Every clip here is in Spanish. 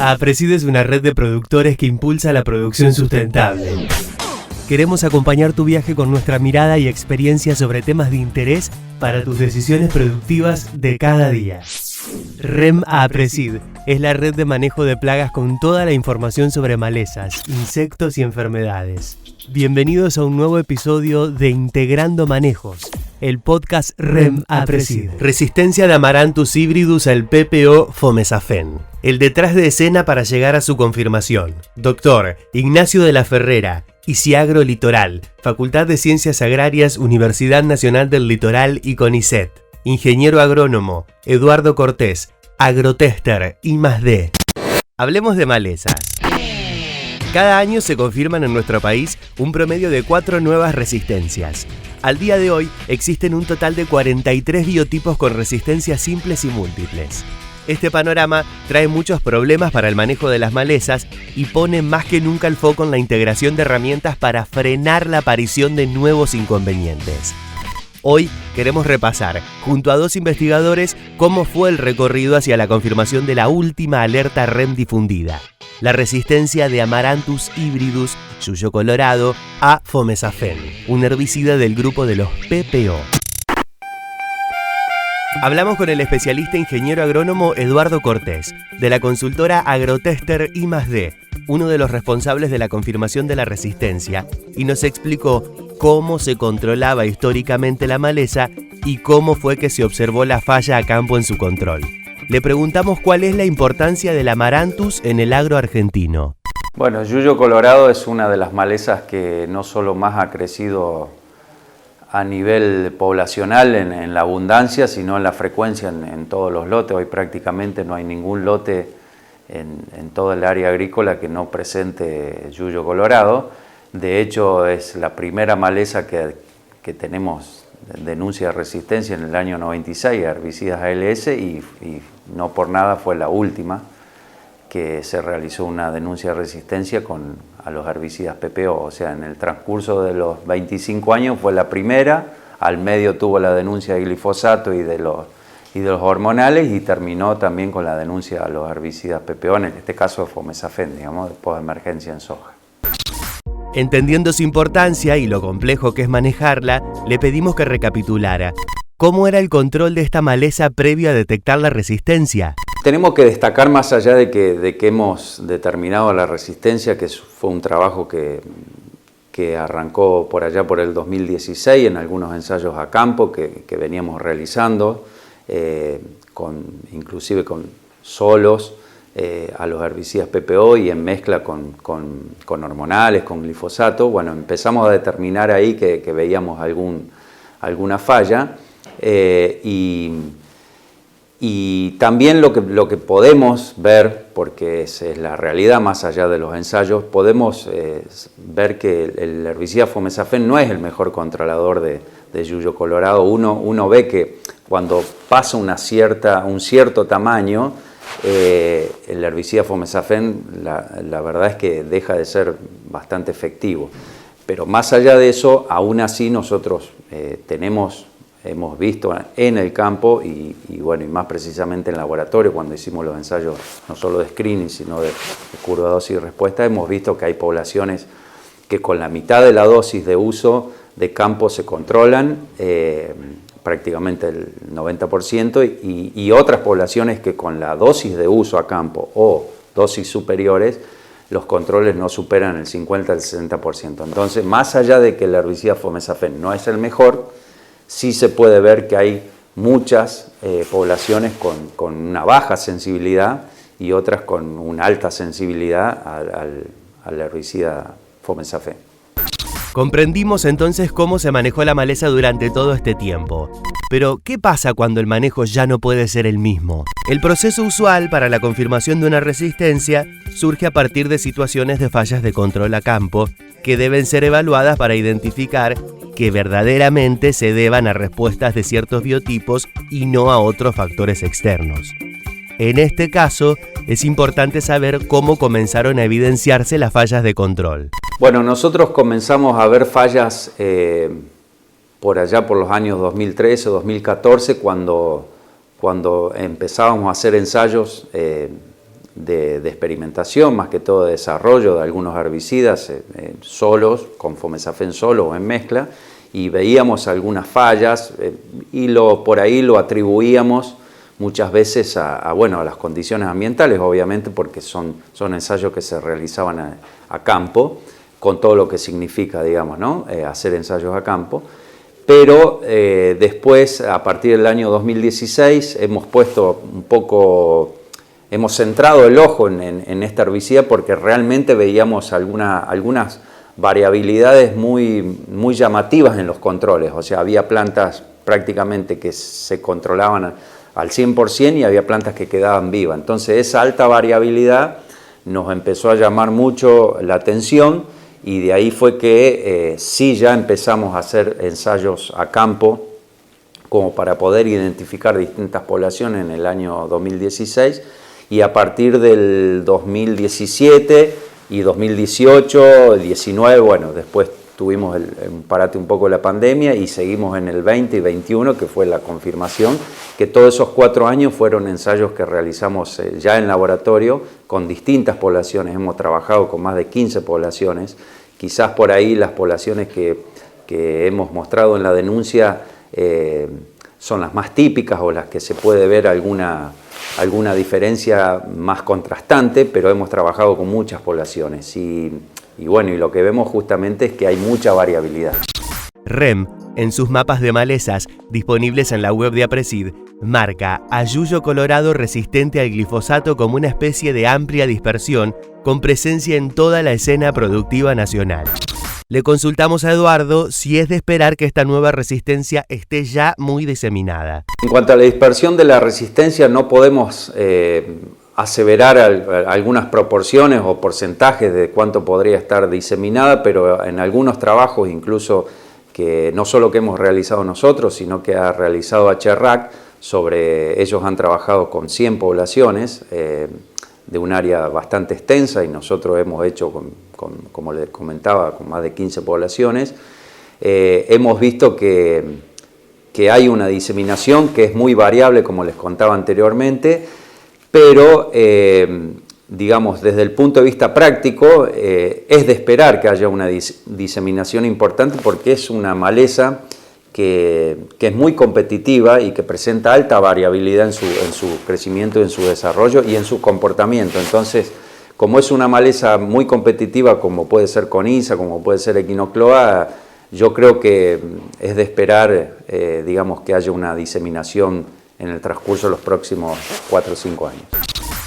APRESID es una red de productores que impulsa la producción sustentable. Queremos acompañar tu viaje con nuestra mirada y experiencia sobre temas de interés para tus decisiones productivas de cada día. REM APRESID es la red de manejo de plagas con toda la información sobre malezas, insectos y enfermedades. Bienvenidos a un nuevo episodio de Integrando Manejos, el podcast REM APRESID. Resistencia de Amaranthus hybridus al PPO Fomesafen. El detrás de escena para llegar a su confirmación. Doctor Ignacio de la Ferrera, ICIAGRO Litoral, Facultad de Ciencias Agrarias, Universidad Nacional del Litoral y CONICET. Ingeniero agrónomo Eduardo Cortés, Agrotester I+D. Hablemos de malezas. Cada año se confirman en nuestro país un promedio de 4 nuevas resistencias. Al día de hoy existen un total de 43 biotipos con resistencias simples y múltiples. Este panorama trae muchos problemas para el manejo de las malezas y pone más que nunca el foco en la integración de herramientas para frenar la aparición de nuevos inconvenientes. Hoy queremos repasar, junto a 2 investigadores, cómo fue el recorrido hacia la confirmación de la última alerta REM difundida, la resistencia de Amaranthus hybridus, yuyo colorado, a Fomesafen, un herbicida del grupo de los PPO. Hablamos con el especialista ingeniero agrónomo Eduardo Cortés, de la consultora Agrotester I+D, uno de los responsables de la confirmación de la resistencia, y nos explicó cómo se controlaba históricamente la maleza y cómo fue que se observó la falla a campo en su control. Le preguntamos cuál es la importancia del Amaranthus en el agro argentino. Bueno, yuyo colorado es una de las malezas que no solo más ha crecido a nivel poblacional en la abundancia, sino en la frecuencia en todos los lotes. Hoy prácticamente no hay ningún lote en todo el área agrícola que no presente yuyo colorado. De hecho, es la primera maleza que tenemos denuncia de resistencia en el año 96 a herbicidas ALS y no por nada fue la última que se realizó una denuncia de resistencia a los herbicidas PPO. O sea, en el transcurso de los 25 años fue la primera, al medio tuvo la denuncia de glifosato y de los hormonales y terminó también con la denuncia a los herbicidas PPO, en este caso Fomesafen, digamos, después de emergencia en soja. Entendiendo su importancia y lo complejo que es manejarla, le pedimos que recapitulara. ¿Cómo era el control de esta maleza previo a detectar la resistencia? Tenemos que destacar, más allá de que hemos determinado la resistencia, que fue un trabajo que arrancó por allá por el 2016 en algunos ensayos a campo que veníamos realizando, inclusive con solos a los herbicidas PPO y en mezcla con hormonales, con glifosato. Bueno, empezamos a determinar ahí que veíamos alguna falla y también lo que podemos ver, porque es la realidad más allá de los ensayos, podemos ver que el herbicida Fomesafen no es el mejor controlador de yuyo colorado. Uno ve que cuando pasa un cierto tamaño, el herbicida Fomesafen la verdad es que deja de ser bastante efectivo. Pero más allá de eso, aún así nosotros hemos visto en el campo y más precisamente en laboratorio, cuando hicimos los ensayos no solo de screening, sino de curva dosis y respuesta, hemos visto que hay poblaciones que con la mitad de la dosis de uso de campo se controlan, prácticamente el 90%, y otras poblaciones que con la dosis de uso a campo o dosis superiores, los controles no superan el 50 al 60%. Entonces, más allá de que el herbicida Fomesafen no es el mejor, sí se puede ver que hay muchas poblaciones con una baja sensibilidad y otras con una alta sensibilidad al herbicida Fomesafen. Comprendimos entonces cómo se manejó la maleza durante todo este tiempo. Pero, ¿qué pasa cuando el manejo ya no puede ser el mismo? El proceso usual para la confirmación de una resistencia surge a partir de situaciones de fallas de control a campo que deben ser evaluadas para identificar que verdaderamente se deban a respuestas de ciertos biotipos y no a otros factores externos. En este caso, es importante saber cómo comenzaron a evidenciarse las fallas de control. Bueno, nosotros comenzamos a ver fallas por allá por los años 2013 o 2014, cuando empezábamos a hacer ensayos de experimentación, más que todo de desarrollo de algunos herbicidas solos, con fomesafen solo o en mezcla, y veíamos algunas fallas y por ahí lo atribuíamos muchas veces a las condiciones ambientales, obviamente porque son ensayos que se realizaban a campo, con todo lo que significa, digamos, ¿no? Hacer ensayos a campo. Pero después, a partir del año 2016, hemos centrado el ojo en esta herbicida porque realmente veíamos algunas variabilidades muy llamativas en los controles. O sea, había plantas prácticamente que se controlaban al 100% y había plantas que quedaban vivas. Entonces, esa alta variabilidad nos empezó a llamar mucho la atención y de ahí fue que sí ya empezamos a hacer ensayos a campo como para poder identificar distintas poblaciones en el año 2016 y a partir del 2017 y 2018, 19, bueno, después tuvimos un parate un poco de la pandemia y seguimos en el 20 y 21, que fue la confirmación, que todos esos 4 años fueron ensayos que realizamos ya en laboratorio con distintas poblaciones. Hemos trabajado con más de 15 poblaciones. Quizás por ahí las poblaciones que hemos mostrado en la denuncia son las más típicas o las que se puede ver alguna diferencia más contrastante, pero hemos trabajado con muchas poblaciones y lo que vemos justamente es que hay mucha variabilidad. REM, en sus mapas de malezas, disponibles en la web de APRESID, marca a yuyo colorado resistente al glifosato como una especie de amplia dispersión con presencia en toda la escena productiva nacional. Le consultamos a Eduardo si es de esperar que esta nueva resistencia esté ya muy diseminada. En cuanto a la dispersión de la resistencia, no podemos aseverar algunas proporciones o porcentajes de cuánto podría estar diseminada, pero en algunos trabajos, incluso que no solo que hemos realizado nosotros, sino que ha realizado HRAC, ellos han trabajado con 100 poblaciones de un área bastante extensa y nosotros hemos hecho, como les comentaba, con más de 15 poblaciones. Hemos visto que hay una diseminación que es muy variable, como les contaba anteriormente, pero digamos, desde el punto de vista práctico, es de esperar que haya una diseminación importante porque es una maleza que es muy competitiva y que presenta alta variabilidad en su crecimiento, en su desarrollo y en su comportamiento. Entonces, como es una maleza muy competitiva, como puede ser coniza, como puede ser equinocloa, yo creo que es de esperar, digamos, que haya una diseminación en el transcurso de los próximos 4 o 5 años.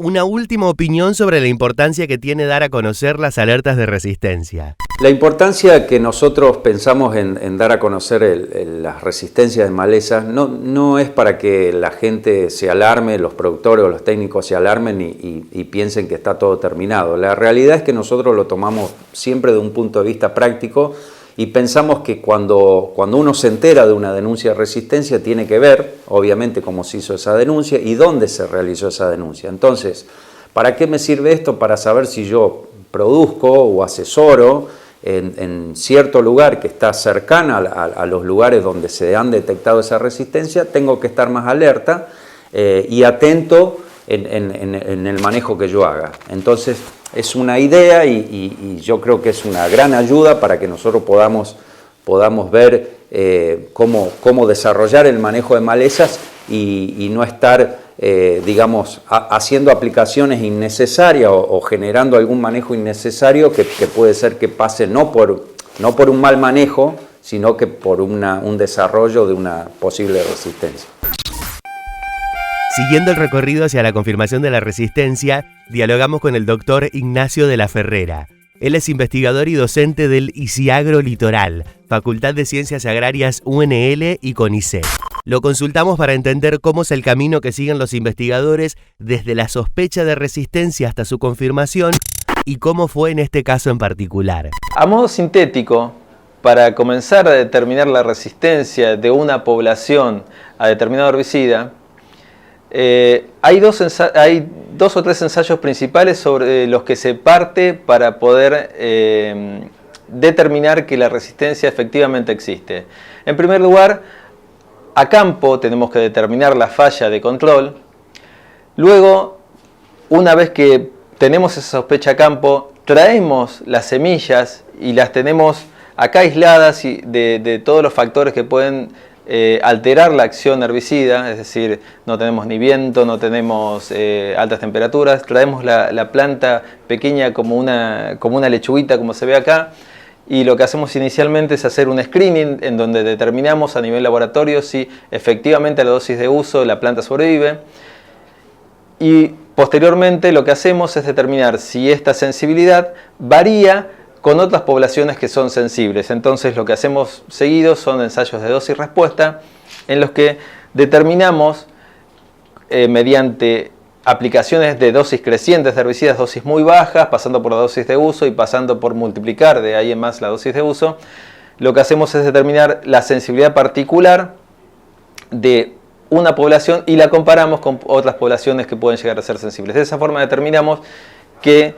Una última opinión sobre la importancia que tiene dar a conocer las alertas de resistencia. La importancia que nosotros pensamos en dar a conocer las resistencias de malezas no es para que la gente se alarme, los productores o los técnicos se alarmen y piensen que está todo terminado. La realidad es que nosotros lo tomamos siempre de un punto de vista práctico y pensamos que cuando uno se entera de una denuncia de resistencia tiene que ver, obviamente, cómo se hizo esa denuncia y dónde se realizó esa denuncia. Entonces, ¿para qué me sirve esto? Para saber si yo produzco o asesoro en cierto lugar que está cercana a los lugares donde se han detectado esa resistencia, tengo que estar más alerta y atento en el manejo que yo haga. Entonces, es una idea y yo creo que es una gran ayuda para que nosotros podamos ver cómo desarrollar el manejo de malezas y no estar, digamos, haciendo aplicaciones innecesarias o generando algún manejo innecesario que puede ser que pase no por un mal manejo, sino que por un desarrollo de una posible resistencia. Siguiendo el recorrido hacia la confirmación de la resistencia, dialogamos con el doctor Ignacio de la Ferrera. Él es investigador y docente del ICIAGRO Litoral, Facultad de Ciencias Agrarias UNL y CONICET. Lo consultamos para entender cómo es el camino que siguen los investigadores desde la sospecha de resistencia hasta su confirmación y cómo fue en este caso en particular. A modo sintético, para comenzar a determinar la resistencia de una población a determinado herbicida, hay dos o tres ensayos principales sobre los que se parte para poder determinar que la resistencia efectivamente existe. En primer lugar, a campo tenemos que determinar la falla de control. Luego, una vez que tenemos esa sospecha a campo, traemos las semillas y las tenemos acá aisladas de todos los factores que pueden alterar la acción herbicida, es decir, no tenemos ni viento, no tenemos altas temperaturas, traemos la planta pequeña como una lechuguita, como se ve acá, y lo que hacemos inicialmente es hacer un screening en donde determinamos a nivel laboratorio si efectivamente a la dosis de uso la planta sobrevive, y posteriormente lo que hacemos es determinar si esta sensibilidad varía con otras poblaciones que son sensibles. Entonces lo que hacemos seguido son ensayos de dosis-respuesta en los que determinamos mediante aplicaciones de dosis crecientes de herbicidas, dosis muy bajas, pasando por la dosis de uso y pasando por multiplicar de ahí en más la dosis de uso, lo que hacemos es determinar la sensibilidad particular de una población y la comparamos con otras poblaciones que pueden llegar a ser sensibles. De esa forma determinamos que,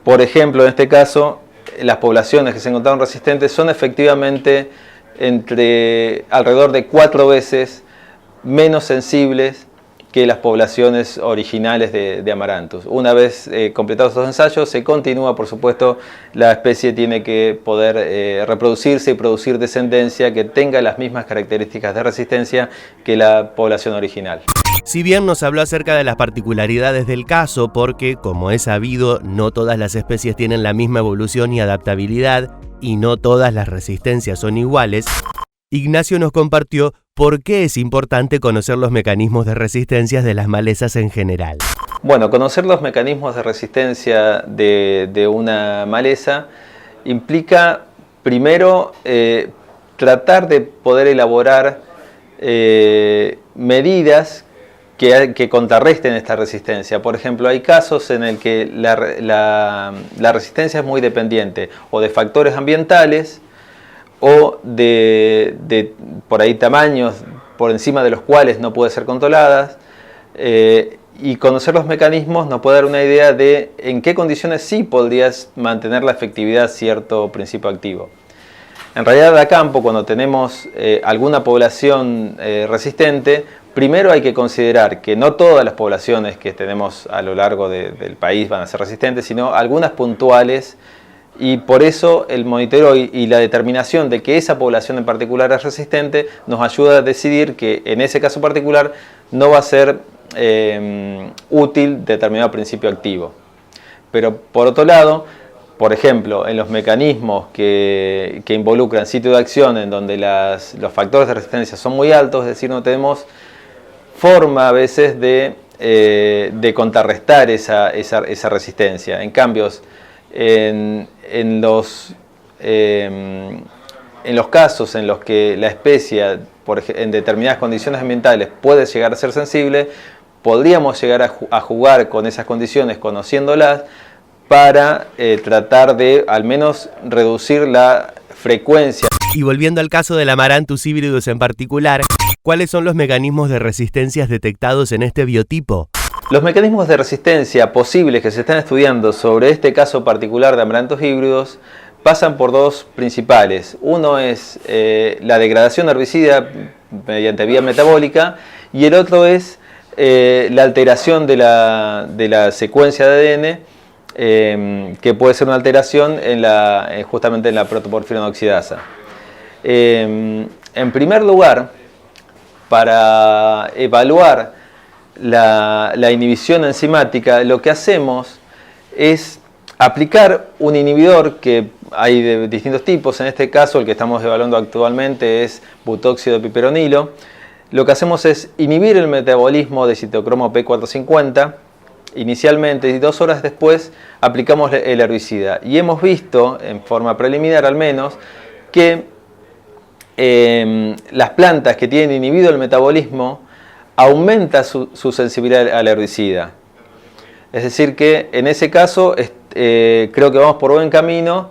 por ejemplo, en este caso, las poblaciones que se encontraron resistentes son efectivamente alrededor de 4 veces menos sensibles que las poblaciones originales de Amaranthus. Una vez completados estos ensayos, se continúa, por supuesto, la especie tiene que poder reproducirse y producir descendencia que tenga las mismas características de resistencia que la población original. Si bien nos habló acerca de las particularidades del caso, porque, como es sabido, no todas las especies tienen la misma evolución y adaptabilidad, y no todas las resistencias son iguales, Ignacio nos compartió por qué es importante conocer los mecanismos de resistencias de las malezas en general. Bueno, conocer los mecanismos de resistencia de una maleza implica, primero, tratar de poder elaborar medidas que contrarresten esta resistencia. Por ejemplo, hay casos en el que la resistencia es muy dependiente o de factores ambientales o de por ahí tamaños por encima de los cuales no puede ser controladas, y conocer los mecanismos nos puede dar una idea de en qué condiciones sí podrías mantener la efectividad cierto principio activo. En realidad, a campo, cuando tenemos alguna población resistente, primero hay que considerar que no todas las poblaciones que tenemos a lo largo del país van a ser resistentes, sino algunas puntuales, y por eso el monitoreo y la determinación de que esa población en particular es resistente nos ayuda a decidir que en ese caso particular no va a ser útil determinado principio activo. Pero por otro lado, por ejemplo, en los mecanismos que involucran sitio de acción en donde los factores de resistencia son muy altos, es decir, no tenemos forma a veces de contrarrestar esa resistencia. En cambio, en los casos en los que la especie en determinadas condiciones ambientales puede llegar a ser sensible, podríamos llegar a jugar con esas condiciones conociéndolas para tratar de al menos reducir la frecuencia. Y volviendo al caso del Amaranthus híbridus en particular, ¿cuáles son los mecanismos de resistencias detectados en este biotipo? Los mecanismos de resistencia posibles que se están estudiando sobre este caso particular de Amaranthus híbridos pasan por dos principales. Uno es la degradación herbicida mediante vía metabólica, y el otro es la alteración de la secuencia de ADN, que puede ser una alteración justamente en la protoporfirina oxidasa. En primer lugar, para evaluar la inhibición enzimática, lo que hacemos es aplicar un inhibidor que hay de distintos tipos. En este caso, el que estamos evaluando actualmente es butóxido de piperonilo. Lo que hacemos es inhibir el metabolismo de citocromo P450 inicialmente, y 2 horas después aplicamos el herbicida. Y hemos visto, en forma preliminar al menos, que las plantas que tienen inhibido el metabolismo aumenta su sensibilidad al herbicida. Es decir que en ese caso creo que vamos por buen camino,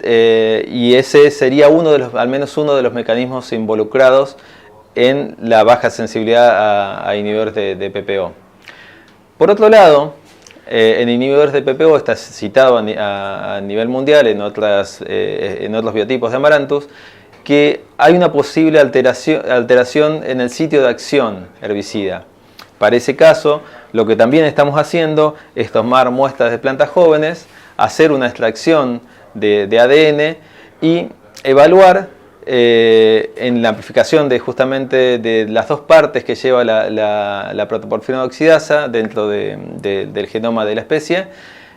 y ese sería al menos uno de los mecanismos involucrados en la baja sensibilidad a inhibidores de PPO. Por otro lado, en inhibidores de PPO está citado a nivel mundial en otros biotipos de Amaranthus, que hay una posible alteración en el sitio de acción herbicida. Para ese caso, Lo que también estamos haciendo es tomar muestras de plantas jóvenes, hacer una extracción de ADN y evaluar en la amplificación de justamente de las dos partes que lleva la protoporfirina oxidasa dentro del genoma de la especie,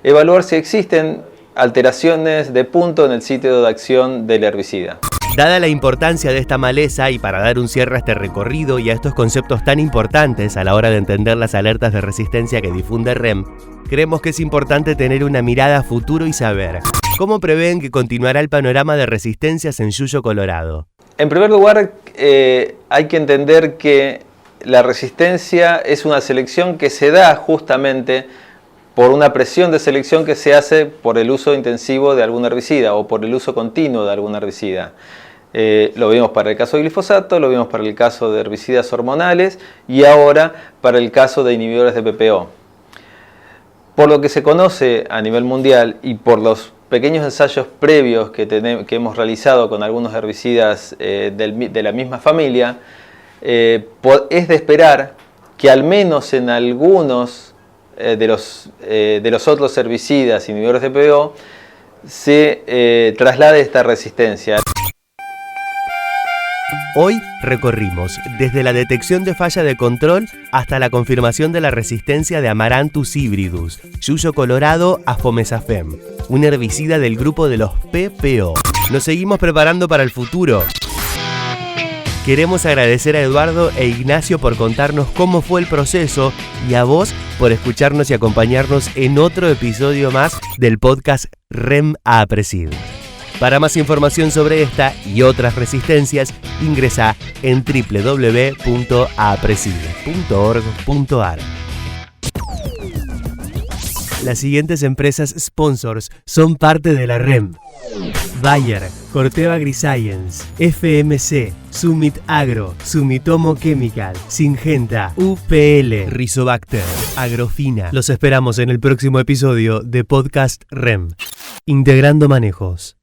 evaluar si existen alteraciones de punto en el sitio de acción del herbicida. Dada la importancia de esta maleza y para dar un cierre a este recorrido y a estos conceptos tan importantes a la hora de entender las alertas de resistencia que difunde REM, creemos que es importante tener una mirada a futuro y saber cómo prevén que continuará el panorama de resistencias en Yuyo Colorado. En primer lugar, hay que entender que la resistencia es una selección que se da justamente por una presión de selección que se hace por el uso intensivo de algún herbicida o por el uso continuo de algún herbicida. Lo vimos para el caso de glifosato, lo vimos para el caso de herbicidas hormonales y ahora para el caso de inhibidores de PPO. Por lo que se conoce a nivel mundial y por los pequeños ensayos previos que hemos realizado con algunos herbicidas de la misma familia, es de esperar que al menos en algunos de los otros herbicidas inhibidores de PPO se traslade esta resistencia. Hoy recorrimos desde la detección de falla de control hasta la confirmación de la resistencia de Amaranthus hybridus, Yuyo Colorado a Fomesafem, un herbicida del grupo de los PPO. Nos seguimos preparando para el futuro. Queremos agradecer a Eduardo e Ignacio por contarnos cómo fue el proceso y a vos por escucharnos y acompañarnos en otro episodio más del podcast REM Aprecid. Para más información sobre esta y otras resistencias, ingresa en www.aprecid.org.ar. Las siguientes empresas sponsors son parte de la REM: Bayer, Corteva AgriScience, FMC, Summit Agro, Sumitomo Chemical, Syngenta, UPL, Rizobacter, Agrofina. Los esperamos en el próximo episodio de Podcast REM, Integrando Manejos.